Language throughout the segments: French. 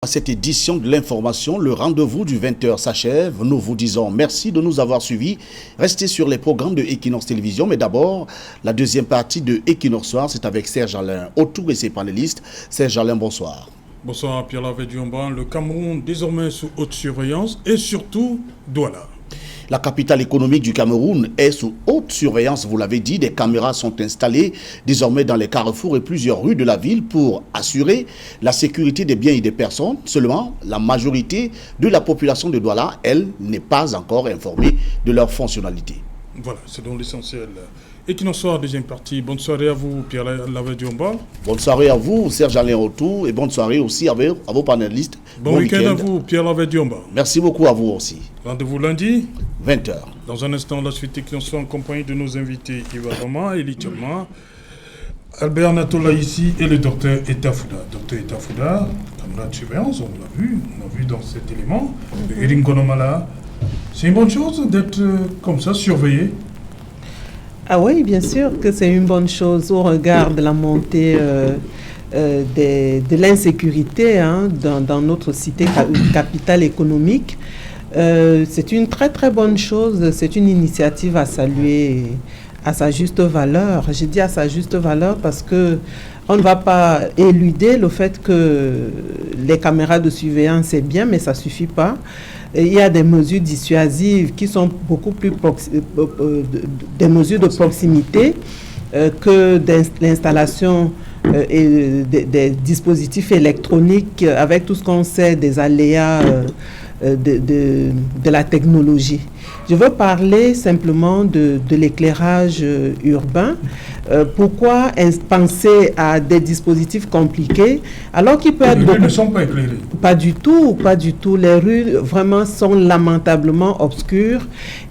À cette édition de l'information, le rendez-vous du 20h s'achève. Nous vous disons merci de nous avoir suivis. Restez sur les programmes de Equinox Télévision. Mais d'abord, la deuxième partie de Equinox Soir, c'est avec Serge Alain autour et ses panélistes. Serge Alain, bonsoir. Bonsoir Pierre Lavediomban. Le Cameroun désormais sous haute surveillance et surtout Douala. La capitale économique du Cameroun est sous haute surveillance, vous l'avez dit. Des caméras sont installées désormais dans les carrefours et plusieurs rues de la ville pour assurer la sécurité des biens et des personnes. Seulement, la majorité de la population de Douala, elle, n'est pas encore informée de leur fonctionnalité. Voilà, c'est donc l'essentiel. Equinox Soir, deuxième partie. Bonne soirée à vous, Pierre Lavediomban. Bonne soirée à vous, Serge Alain Autour, et bonne soirée aussi à vos panélistes. Bon week-end à vous, Pierre Lavediomban. Merci beaucoup à vous aussi. Rendez-vous lundi 20h. Dans un instant, la suite Equinox Soir en compagnie de nos invités Yves Roma, Elie Tchama, Albert Natola ici et le docteur Etafouda. Docteur Etafouda, camarade de surveillance, on l'a vu dans cet élément. Erin Gonomala, c'est une bonne chose d'être comme ça, surveillé. Ah oui, bien sûr que c'est une bonne chose au regard de la montée de l'insécurité dans notre cité capitale économique. C'est une très très bonne chose, c'est une initiative à saluer à sa juste valeur. J'ai dit à sa juste valeur parce que on ne va pas éluder le fait que les caméras de surveillance c'est bien, mais ça ne suffit pas. Il y a des mesures dissuasives qui sont beaucoup plus des mesures de proximité que l'installation des dispositifs électroniques avec tout ce qu'on sait des aléas de la technologie. Je veux parler simplement de l'éclairage urbain. Pourquoi penser à des dispositifs compliqués alors qu'il peut être... Les rues ne sont pas éclairées. Pas du tout, pas du tout. Les rues vraiment sont lamentablement obscures.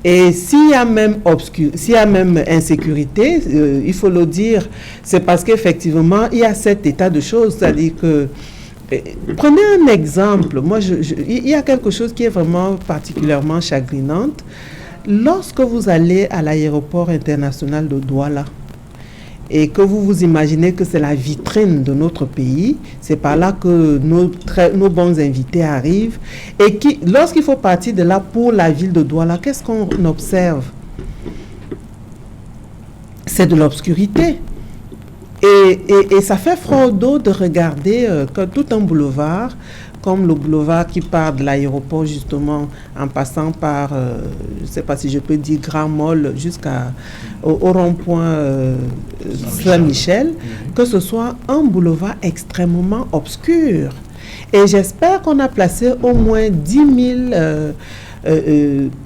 Et s'il y a même insécurité, il faut le dire, c'est parce qu'effectivement, il y a cet état de choses, c'est-à-dire que prenez un exemple. Moi, il y a quelque chose qui est vraiment particulièrement chagrinante. Lorsque vous allez à l'aéroport international de Douala et que vous vous imaginez que c'est la vitrine de notre pays, c'est par là que nos bons invités arrivent. Et lorsqu'il faut partir de là pour la ville de Douala, qu'est-ce qu'on observe? C'est de l'obscurité. Et ça fait froid au dos de regarder que tout un boulevard, comme le boulevard qui part de l'aéroport justement en passant par, je ne sais pas si je peux dire Grand Mall jusqu'au rond-point Saint-Michel, que ce soit un boulevard extrêmement obscur. Et j'espère qu'on a placé au moins 10 000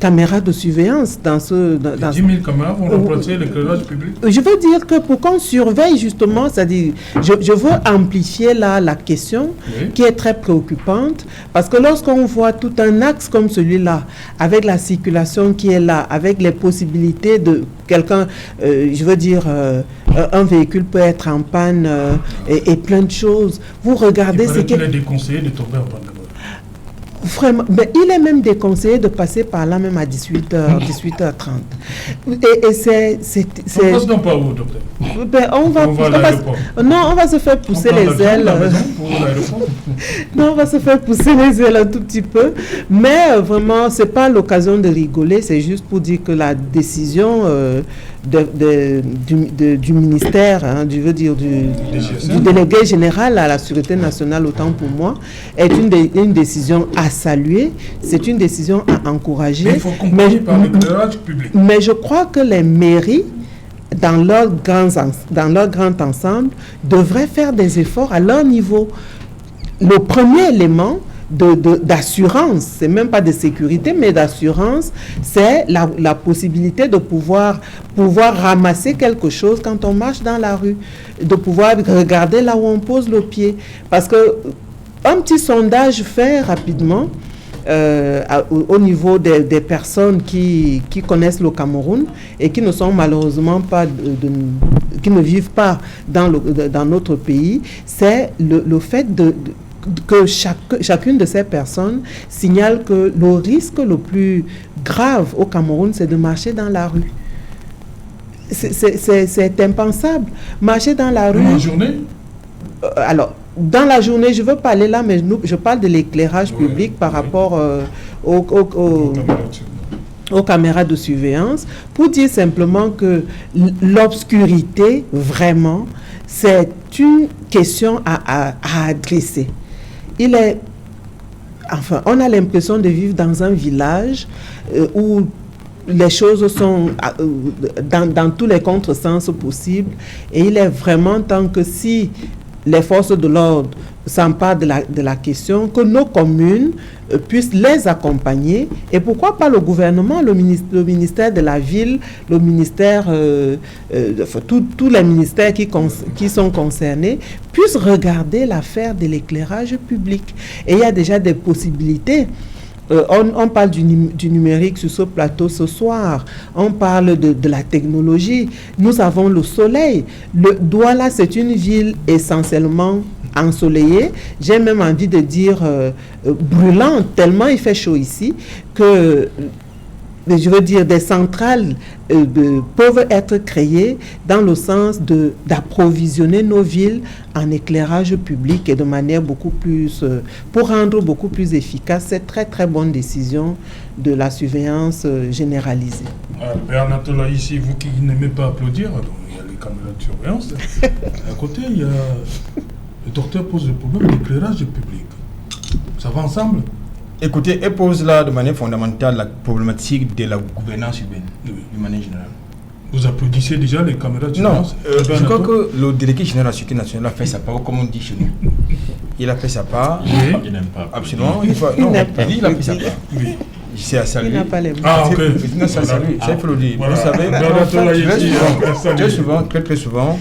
caméras de surveillance dans 10 000 caméras vont remplacer l'éclairage public. Je veux dire que pour qu'on surveille justement, c'est-à-dire, je veux amplifier là la question qui est très préoccupante, parce que lorsqu'on voit tout un axe comme celui-là, avec la circulation qui est là, avec les possibilités de quelqu'un, je veux dire, un véhicule peut être en panne et plein de choses. Vous regardez ce qu'il est déconseillé de tomber en panne de voiture. Vraiment, mais il est même déconseillé de passer par là même à 18h30. Et c'est... On passe donc pas où, docteur? On va se faire pousser les ailes. Non, on va se faire pousser les ailes un tout petit peu. Mais vraiment, c'est pas l'occasion de rigoler, c'est juste pour dire que la décision du ministère, du délégué général à la Sûreté nationale, autant pour moi, est une décision à saluer, c'est une décision à encourager. Il faut compléter par l'éclairage public. Mais je crois que les mairies, dans leur grand ensemble, devraient faire des efforts à leur niveau. Le premier élément d'assurance, c'est même pas de sécurité, mais d'assurance, c'est la possibilité de pouvoir ramasser quelque chose quand on marche dans la rue, de pouvoir regarder là où on pose le pied. Parce que un petit sondage fait rapidement au niveau des personnes qui connaissent le Cameroun et qui ne sont malheureusement pas qui ne vivent pas dans notre pays, c'est le fait que chacune de ces personnes signale que le risque le plus grave au Cameroun, c'est de marcher dans la rue. C'est impensable. Marcher dans la rue... En journée? Alors, dans la journée, je ne veux pas aller là, mais je parle de l'éclairage public par rapport aux caméras de surveillance, pour dire simplement que l'obscurité, vraiment, c'est une question à adresser. On a l'impression de vivre dans un village où les choses sont dans tous les contresens possibles, et il est vraiment temps que si les forces de l'ordre s'emparent de la question, que nos communes puissent les accompagner, et pourquoi pas le gouvernement, le ministère de la ville, le ministère, tous les ministères qui sont concernés, puissent regarder l'affaire de l'éclairage public. Et il y a déjà des possibilités. On parle du numérique sur ce plateau ce soir. On parle de la technologie. Nous avons le soleil. Le Douala, c'est une ville essentiellement ensoleillée. J'ai même envie de dire brûlante, tellement il fait chaud ici, que je veux dire, des centrales peuvent être créées dans le sens d'approvisionner nos villes en éclairage public et de manière beaucoup plus, pour rendre beaucoup plus efficace cette très très bonne décision de la surveillance généralisée. Bernatola, ici, vous qui n'aimez pas applaudir, donc il y a les caméras de surveillance. À côté, il y a le docteur pose le problème de l'éclairage public. Ça va ensemble? Écoutez, elle pose là de manière fondamentale la problématique de la gouvernance urbaine, de manière générale. Vous applaudissez déjà les caméras de surveillance? Non, je crois que le délégué général de la sécurité nationale a fait sa part, comme on dit chez nous. Il a fait sa part. Oui. Il n'aime pas. Absolument. Il a fait sa part. Oui. C'est à saluer. Il n'a pas les mots. Ah, ok. Non, c'est à saluer. Ça, il faut le dire. Voilà. Vous savez, très souvent,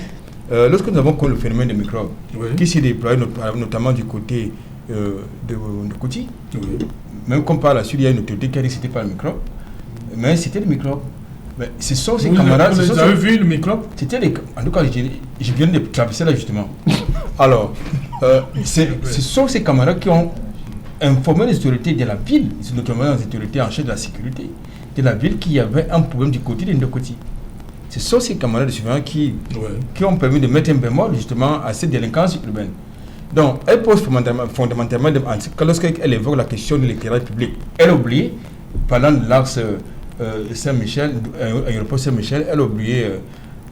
lorsque nous avons connu le phénomène des microbes, qui s'est déployé notamment du côté de Kouti, même qu'on parle là-dessus, il y a une autorité qui a dit que ce n'était pas le microbe, mais c'était le microbe. Mais ce sont ces camarades. Vous avez vu le microbe? C'était en tout cas, je viens de traverser là justement. Alors, ce sont ces camarades qui ont informé les autorités de la ville, notamment les autorités en charge de la sécurité de la ville, qu'il y avait un problème du côté de Ndokoti. Ce sont ces camarades de surveillance qui ont permis de mettre un bémol justement à cette délinquance urbaine. Donc, elle pose fondamentalement, lorsqu'elle évoque la question de l'éclairage public, elle oublie, parlant de l'axe Saint-Michel, aéroport Saint-Michel, elle a oublié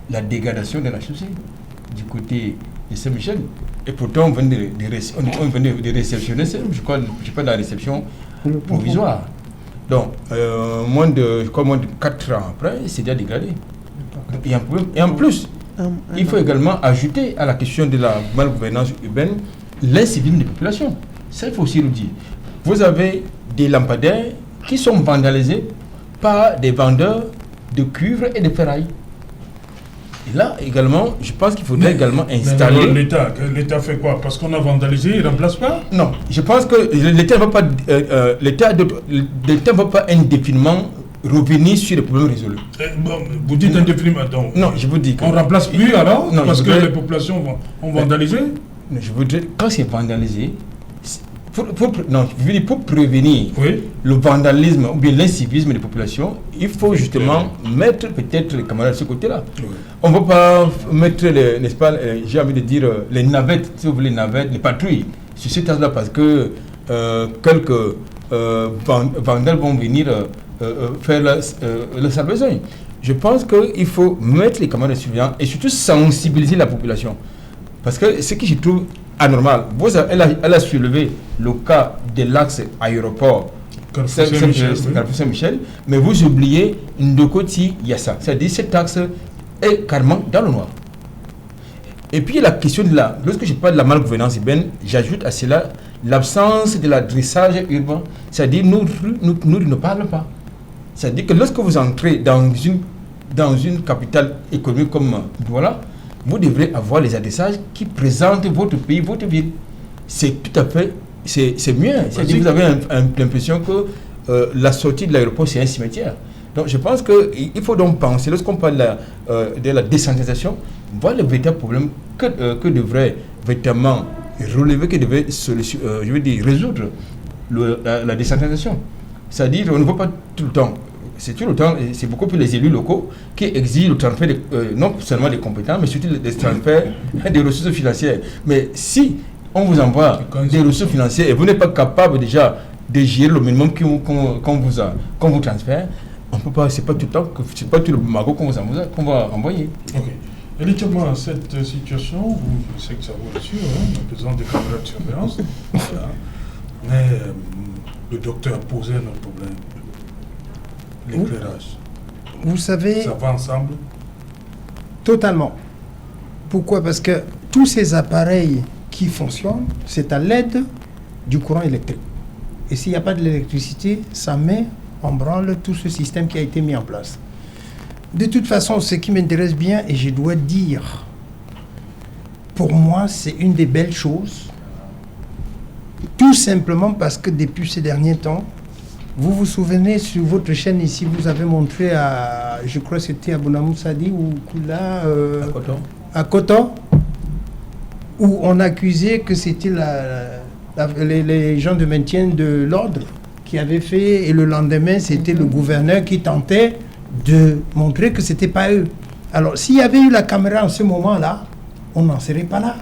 la dégradation de la chaussée du côté de Saint-Michel. Et pourtant, on vient de réceptionner, je crois de la réception provisoire. Donc, moins de 4 ans après, c'est déjà dégradé. Et en plus, il faut également ajouter à la question de la malgouvernance urbaine l'incivisme des populations. Ça, il faut aussi le dire. Vous avez des lampadaires qui sont vandalisés par des vendeurs de cuivre et de ferraille. Et là, également, je pense qu'il faudrait également installer... Mais l'État fait quoi? Parce qu'on a vandalisé, il ne remplace pas? Non, je pense que l'État ne va pas indéfiniment revenir sur les problèmes résolus. Vous dites indéfiniment, donc. Non, je vous dis que... On ne remplace plus alors? Non, parce que les populations ont vandalisé? Non, je voudrais, quand c'est vandalisé, pour prévenir le vandalisme ou bien l'incivisme des populations, il faut justement mettre peut-être les camarades de ce côté-là. On ne va pas mettre, n'est-ce pas, j'ai envie de dire, les navettes, si vous voulez, les patrouilles, sur cette tasse-là, parce que quelques vandales vont venir faire le sale besoin. Je pense qu'il faut mettre les camarades de surveillance et surtout sensibiliser la population. Parce que ce qui je trouve anormal, elle a soulevé le cas de l'axe aéroport Saint-Michel, mais vous oubliez Ndokoti Yassa. C'est-à-dire cet axe est carrément dans le noir. Et puis la question de lorsque je parle de la malgouvernance urbaine, j'ajoute à cela l'absence de l'adressage urbain. C'est-à-dire nous ne parlons pas. C'est-à-dire que lorsque vous entrez dans une capitale économique comme Douala, vous devrez avoir les adressages qui présentent votre pays, votre ville. C'est tout à fait, c'est mieux. C'est-à-dire que vous avez l'impression que la sortie de l'aéroport, c'est un cimetière. Donc je pense qu'il faut donc penser, lorsqu'on parle de la décentralisation, voir le véritable problème que devrait véritablement relever, que devrait résoudre la décentralisation. C'est-à-dire qu'on ne peut pas tout le temps. C'est tout le temps, c'est beaucoup plus les élus locaux qui exigent le transfert non seulement des compétences, mais surtout le transfert des ressources financières. Mais si on vous envoie des ressources financières et vous n'êtes pas capable déjà de gérer le minimum qu'on vous transfère, on peut pas, c'est pas tout le temps, c'est pas tout le magot qu'on va envoyer. Ok. Élitement, cette situation, je sais que ça vous rassure, la présence des caméras de surveillance, voilà. Mais le docteur a posé un autre problème, l'éclairage. Vous savez... Ça va ensemble? Totalement. Pourquoi? Parce que tous ces appareils qui fonctionnent, c'est à l'aide du courant électrique. Et s'il n'y a pas de l'électricité, ça met en branle tout ce système qui a été mis en place. De toute façon, ce qui m'intéresse bien, et je dois dire, pour moi, c'est une des belles choses, tout simplement parce que depuis ces derniers temps, vous vous souvenez, sur votre chaîne ici, vous avez montré à, je crois que c'était à Bonamoussadi ou Kula, à Koto, où on accusait que c'était les gens de maintien de l'ordre qui avaient fait, et le lendemain, c'était le gouverneur qui tentait de montrer que ce n'était pas eux. Alors, s'il y avait eu la caméra en ce moment-là, on n'en serait pas là.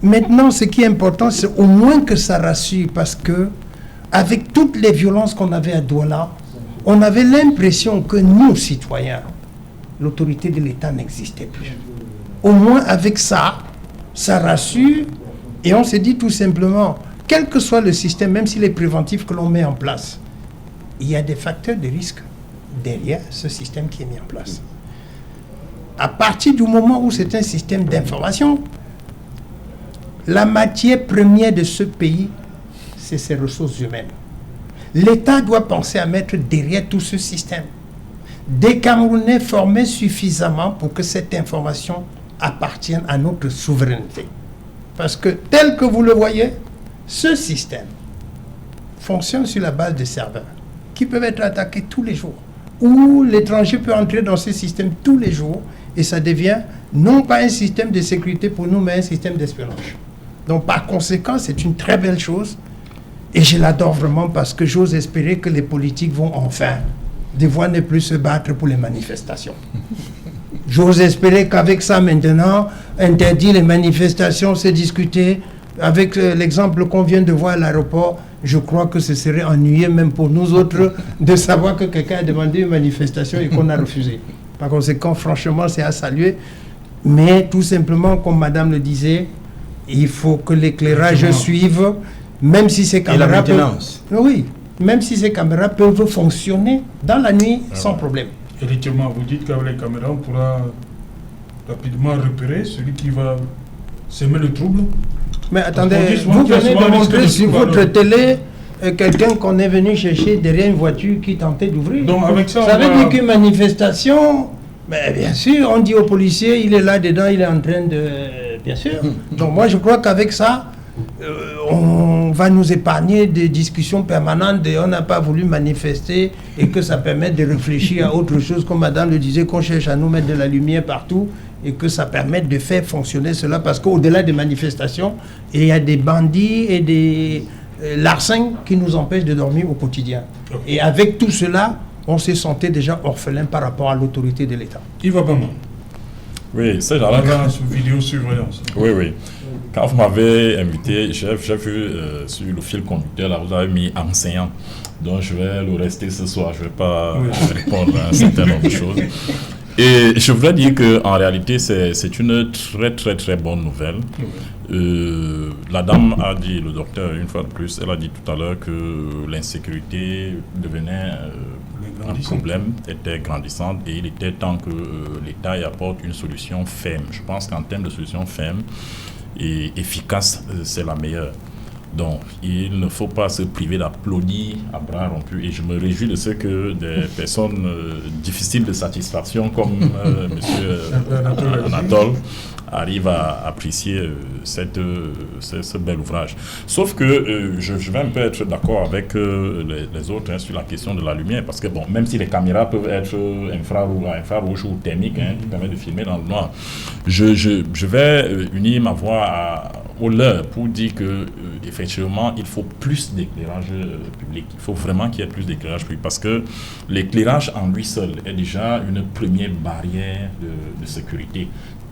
Maintenant, ce qui est important, c'est au moins que ça rassure, parce que avec toutes les violences qu'on avait à Douala, on avait l'impression que nous, citoyens, l'autorité de l'État n'existait plus. Au moins avec ça, ça rassure, et on se dit tout simplement, quel que soit le système, même s'il est préventif que l'on met en place, il y a des facteurs de risque derrière ce système qui est mis en place. À partir du moment où c'est un système d'information, la matière première de ce pays, c'est ses ressources humaines. L'État doit penser à mettre derrière tout ce système des Camerounais formés suffisamment pour que cette information appartienne à notre souveraineté. Parce que tel que vous le voyez, ce système fonctionne sur la base de serveurs qui peuvent être attaqués tous les jours, où l'étranger peut entrer dans ce système tous les jours, et ça devient non pas un système de sécurité pour nous, mais un système d'espionnage. Donc par conséquent, c'est une très belle chose, et je l'adore vraiment, parce que j'ose espérer que les politiques vont enfin devoir ne plus se battre pour les manifestations. J'ose espérer qu'avec ça maintenant, interdire les manifestations, c'est discuter. Avec l'exemple qu'on vient de voir à l'aéroport, je crois que ce serait ennuyeux même pour nous autres de savoir que quelqu'un a demandé une manifestation et qu'on a refusé. Par conséquent, franchement, c'est à saluer. Mais tout simplement, comme madame le disait, il faut que l'éclairage suive, même si ces caméras... Et la maintenance. Oui, même si ces caméras peuvent fonctionner dans la nuit sans problème. Effectivement, vous dites qu'avec les caméras, on pourra rapidement repérer celui qui va semer le trouble. Mais attendez, vous venez de montrer sur votre télé quelqu'un qu'on est venu chercher derrière une voiture qui tentait d'ouvrir. Donc avec ça, ça veut dire qu'une manifestation, mais bien sûr, on dit aux policiers, il est là dedans, il est en train de... Bien sûr. Donc moi, je crois qu'avec ça, on va nous épargner des discussions permanentes et on n'a pas voulu manifester, et que ça permette de réfléchir à autre chose, comme madame le disait, qu'on cherche à nous mettre de la lumière partout, et que ça permette de faire fonctionner cela, parce qu'au-delà des manifestations, il y a des bandits et des larcins qui nous empêchent de dormir au quotidien. Et avec tout cela, on se sentait déjà orphelin par rapport à l'autorité de l'État. Il va pas mal. Oui, c'est genre-là. Sur vidéosurveillance. Oui, oui. Quand vous m'avez invité, j'ai vu sur le fil conducteur, là, vous avez mis enseignant. Donc je vais le rester ce soir, je ne vais pas répondre à un certain nombre de choses. Et je voudrais dire qu'en réalité, c'est une très très bonne nouvelle. La dame a dit, le docteur, une fois de plus, elle a dit tout à l'heure que l'insécurité devenait un problème, était grandissante, et il était temps que l'État y apporte une solution ferme. Je pense qu'en termes de solution ferme et efficace, c'est la meilleure. Donc, il ne faut pas se priver d'applaudir à bras rompus. Et je me réjouis de ce que des personnes difficiles de satisfaction comme M. Anatole arrivent à apprécier ce bel ouvrage. Sauf que je vais un peu être d'accord avec les autres sur la question de la lumière. Parce que, bon, même si les caméras peuvent être infrarouges ou thermiques, qui permettent de filmer dans le noir, je vais unir ma voix au leur pour dire que effectivement il faut plus d'éclairage public. Il faut vraiment qu'il y ait plus d'éclairage public, parce que l'éclairage en lui seul est déjà une première barrière de sécurité.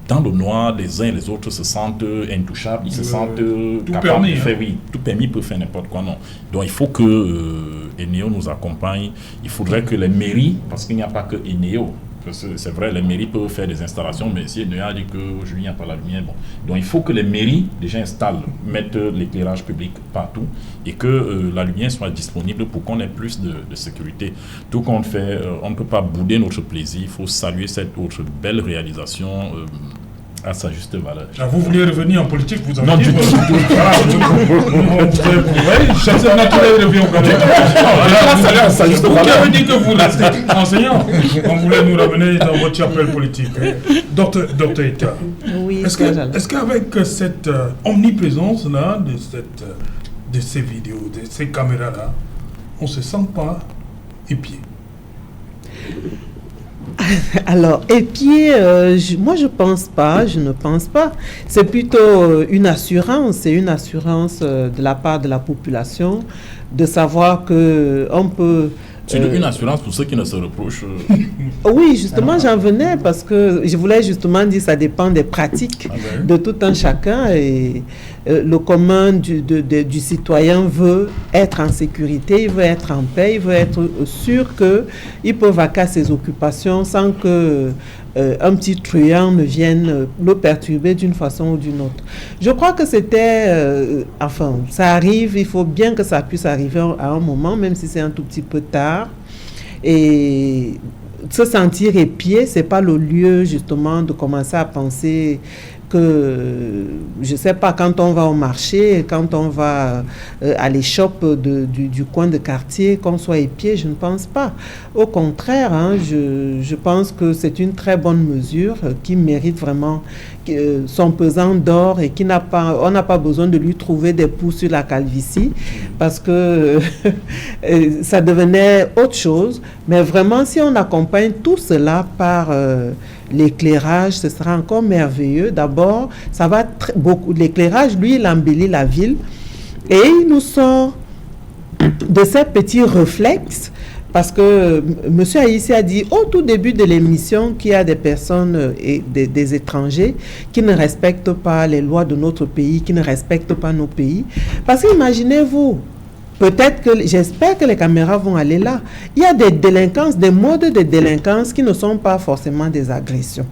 dans le noir, les uns et les autres se sentent intouchables, ils se sentent tout capables permis, de faire, hein. oui, tout permis peut faire n'importe quoi, non. Donc il faut que Eneo nous accompagne, il faudrait que les mairies, parce qu'il n'y a pas que Eneo, c'est vrai, les mairies peuvent faire des installations, mais si Eneo a dit qu'aujourd'hui il n'y a pas la lumière, bon. Donc il faut que les mairies déjà installent, mettent l'éclairage public partout et que la lumière soit disponible pour qu'on ait plus de sécurité. Tout qu'on fait, on ne peut pas bouder notre plaisir, il faut saluer cette autre belle réalisation à sa juste valeur. Ah, vous voulez revenir en politique, vous avez Non, dit... du tout. Oui, chasseur naturel revient au Canada. Ça juste Vous avez dit que vous restez enseignant. On voulait nous ramener dans votre chapelle politique. Docteur Etta, Oui, est-ce qu'avec cette omniprésence-là, de ces vidéos, de ces caméras-là, on ne se sent pas épié? Alors, épier, moi je pense pas, je ne pense pas. C'est plutôt une assurance, c'est une assurance de la part de la population de savoir que on peut... C'est une assurance pour ceux qui ne se reprochent. Oui, justement, j'en venais parce que je voulais justement dire ça dépend des pratiques de tout un chacun et le commun du citoyen veut être en sécurité, il veut être en paix, il veut être sûr qu'il peut vaquer à ses occupations sans que un petit truand ne vienne le perturber d'une façon ou d'une autre. Je crois que c'était, enfin, ça arrive, il faut bien que ça puisse arriver à un moment, même si c'est un tout petit peu tard. Et se sentir épié, c'est pas le lieu justement de commencer à penser que, je sais pas, quand on va au marché, quand on va à l'échoppe du coin de quartier, qu'on soit épié, je ne pense pas. Au contraire, hein, je pense que c'est une très bonne mesure qui mérite vraiment son pesant d'or et on n'a pas besoin de lui trouver des poux sur la calvitie parce que ça devenait autre chose. Mais vraiment, si on accompagne tout cela par l'éclairage, ce sera encore merveilleux. D'abord, ça va beaucoup. L'éclairage, lui, il embellit la ville et il nous sort de ces petits réflexes. Parce que M. Aïssi a dit au tout début de l'émission qu'il y a des personnes et des étrangers qui ne respectent pas les lois de notre pays, qui ne respectent pas nos pays. Parce qu'imaginez-vous, peut-être que, j'espère que les caméras vont aller là. Il y a des délinquances, des modes de délinquance qui ne sont pas forcément des agressions.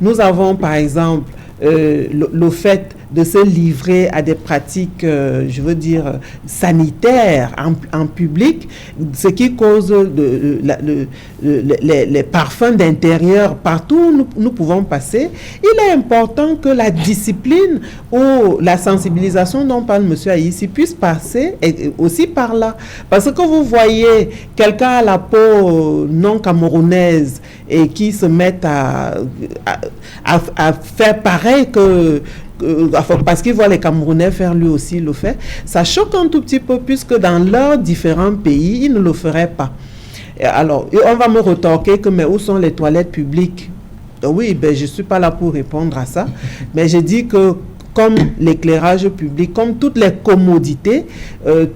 Nous avons par exemple le fait de se livrer à des pratiques, je veux dire, sanitaires en public, ce qui cause les parfums d'intérieur partout où nous pouvons passer. Il est important que la discipline ou la sensibilisation dont parle M. Aïssi puisse passer et aussi par là. Parce que vous voyez quelqu'un à la peau non camerounaise et qui se met à faire pareil parce qu'il voit les Camerounais faire, lui aussi le fait. Ça choque un tout petit peu puisque dans leurs différents pays, ils ne le feraient pas. Alors, on va me retorquer que mais où sont les toilettes publiques? Oui, ben je ne suis pas là pour répondre à ça, mais je dis que comme l'éclairage public, comme toutes les commodités, je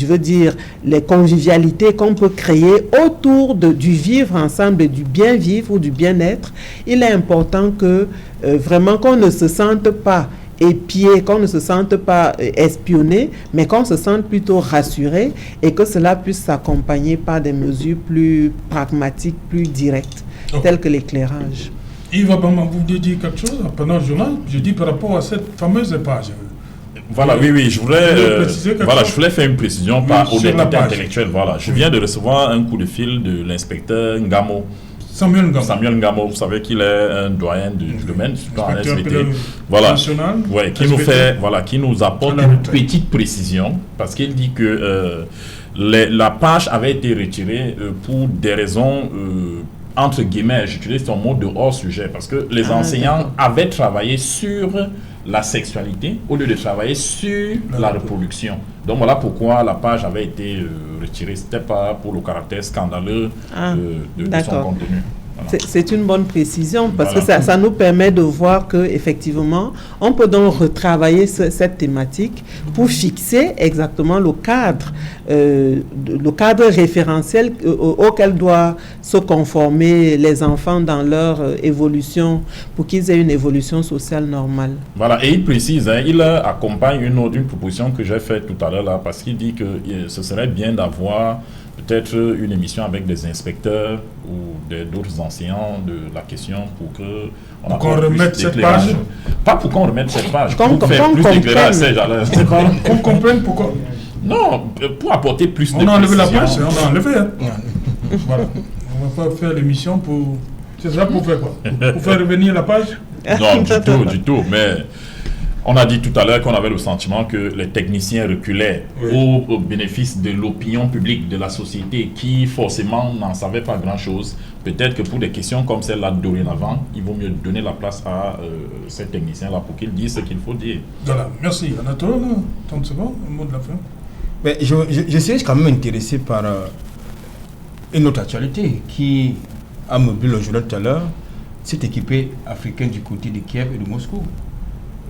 veux dire, les convivialités qu'on peut créer autour du vivre ensemble et du bien vivre ou du bien-être, il est important que vraiment qu'on ne se sente pas épié, qu'on ne se sente pas espionné, mais qu'on se sente plutôt rassuré et que cela puisse s'accompagner par des mesures plus pragmatiques, plus directes, telles que l'éclairage. Yves Abama, vous vouliez dire quelque chose pendant le journal? Je dis par rapport à cette fameuse page. Voilà, oui, je voulais faire une précision par honnêteté intellectuelle. Voilà, je viens de recevoir un coup de fil de l'inspecteur Ngamo. Samuel Ngamo, vous savez qu'il est un doyen du domaine, surtout en SVT. Voilà, ouais, qui nous apporte une petite précision parce qu'il dit que la page avait été retirée pour des raisons entre guillemets, j'utilise ton mot de hors-sujet, parce que les enseignants avaient travaillé sur la sexualité au lieu de travailler sur la reproduction. Donc voilà pourquoi la page avait été retirée. Ce n'était pas pour le caractère scandaleux de son contenu. C'est une bonne précision parce Voilà. que ça nous permet de voir que effectivement, on peut donc retravailler cette thématique pour fixer exactement le cadre référentiel auquel doivent se conformer les enfants dans leur évolution pour qu'ils aient une évolution sociale normale. Voilà, et il précise, il accompagne une proposition que j'ai faite tout à l'heure là, parce qu'il dit que ce serait bien d'avoir peut-être une émission avec des inspecteurs ou d'autres enseignants de la question pour que qu'on remette cette page. Pas pour qu'on remette cette page, Qu'on pour faire plus d'éclairage. Qu'on comprenne pourquoi. Non, pour apporter plus de On a enlevé la page, précision. on a enlevé. Hein. Voilà. On va pas faire l'émission pour... C'est ça pour faire quoi? Pour faire revenir la page? Non, du tout. Mais on a dit tout à l'heure qu'on avait le sentiment que les techniciens reculaient au bénéfice de l'opinion publique, de la société, qui forcément n'en savait pas grand-chose. Peut-être que pour des questions comme celle-là, dorénavant, il vaut mieux donner la place à ces techniciens-là pour qu'ils disent ce qu'il faut dire. Voilà, merci. Anatole, 30 secondes, un mot de la fin. Mais je suis quand même intéressé par une autre actualité qui a meublé le journal tout à l'heure, cette équipée africaine du côté de Kiev et de Moscou.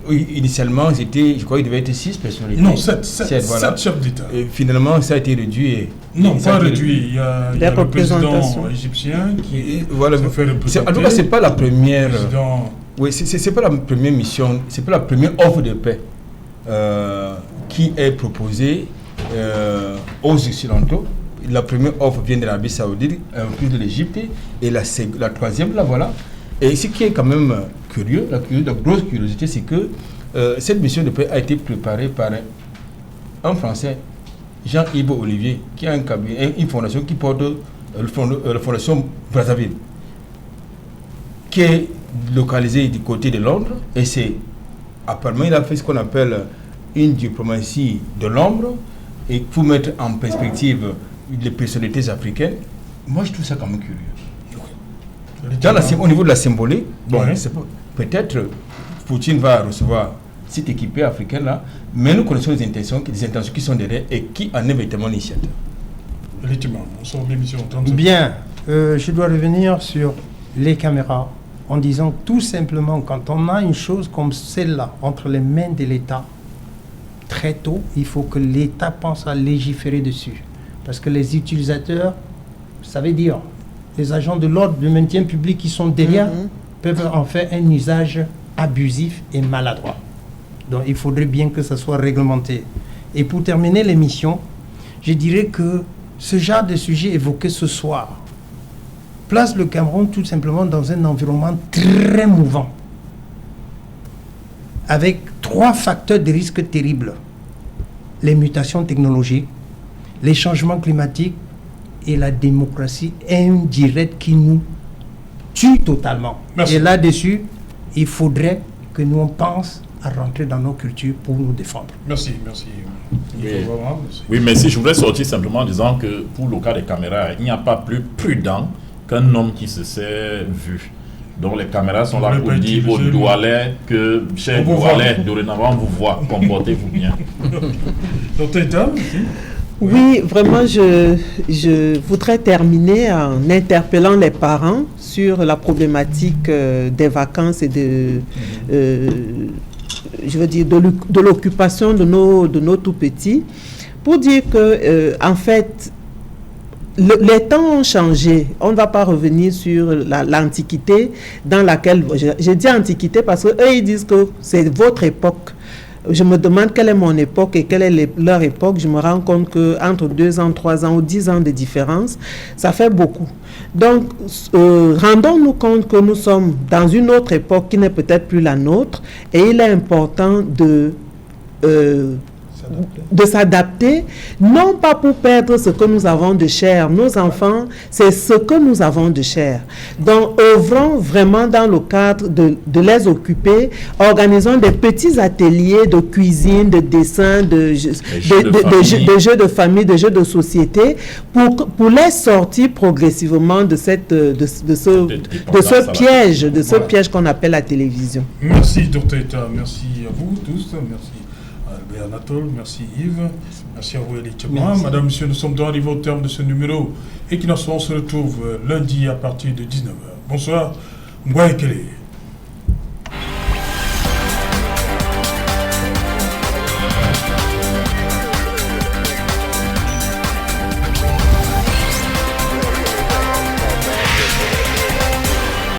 Oui, initialement, je crois qu'il devait être 6 personnalités. Non, 7 voilà. chefs d'État. Et finalement, ça a été réduit. Non, pas réduit. Il y a le président égyptien qui voilà. se fait représenter. En tout cas, c'est pas la première. Oui, c'est pas la première mission, c'est pas la première offre de paix qui est proposée aux Occidentaux. La première offre vient de l'Arabie Saoudite, plus de l'Égypte, et la troisième, là, voilà. Et ce qui est quand même curieux, la grosse curiosité, c'est que cette mission de paix a été préparée par un Français, Jean-Yves Olivier, qui a une fondation qui porte la fondation Brazzaville, qui est localisée du côté de Londres, et apparemment, il a fait ce qu'on appelle une diplomatie de l'ombre, et pour mettre en perspective les personnalités africaines. Moi, je trouve ça quand même curieux. Au niveau de la symbolique, peut-être Poutine va recevoir cette équipée africaine-là, mais nous connaissons les intentions qui sont derrière et qui en est véritablement l'initiateur. Effectivement, on sort de l'émission. Bien, je dois revenir sur les caméras en disant tout simplement, quand on a une chose comme celle-là entre les mains de l'État, très tôt, il faut que l'État pense à légiférer dessus. Parce que les utilisateurs, ça veut dire les agents de l'ordre du maintien public qui sont derrière peuvent en faire un usage abusif et maladroit. Donc il faudrait bien que ça soit réglementé. Et pour terminer l'émission, je dirais que ce genre de sujet évoqué ce soir place le Cameroun tout simplement dans un environnement très mouvant, avec 3 facteurs de risque terribles: les mutations technologiques, les changements climatiques et la démocratie indirecte qui nous tue totalement. Merci. Et là-dessus, il faudrait que nous on pense à rentrer dans nos cultures pour nous défendre. Merci. Oui, mais si je voudrais sortir simplement en disant que pour le cas des caméras, il n'y a pas plus prudent qu'un homme qui se s'est vu. Donc les caméras sont là pour dire aux doualets que, chers doualets, dorénavant vous voit, comportez-vous bien. Oui, vraiment, je voudrais terminer en interpellant les parents sur la problématique des vacances et de l'occupation de nos tout-petits, pour dire que, en fait, les temps ont changé. On ne va pas revenir sur l'Antiquité dans laquelle... Je dis Antiquité parce qu'eux, ils disent que c'est votre époque. Je me demande quelle est mon époque et quelle est leur époque. Je me rends compte qu'entre 2 ans, 3 ans ou 10 ans de différence, ça fait beaucoup. Donc, rendons-nous compte que nous sommes dans une autre époque qui n'est peut-être plus la nôtre, et il est important de s'adapter, non pas pour perdre ce que nous avons de cher. Nos enfants, c'est ce que nous avons de cher. Donc, œuvrons vraiment dans le cadre de les occuper, organisons des petits ateliers de cuisine, de dessin, de jeux de famille, de jeux de société, pour les sortir progressivement de ce piège qu'on appelle la télévision. Merci, Dr. Eta. Merci à vous tous. Merci Albert Anatole, merci Yves. Merci à vous, Elie Tchema. Madame, Monsieur, nous sommes donc arrivés au terme de ce numéro. Et qui on se retrouve lundi à partir de 19h. Bonsoir. Mouaï Kele.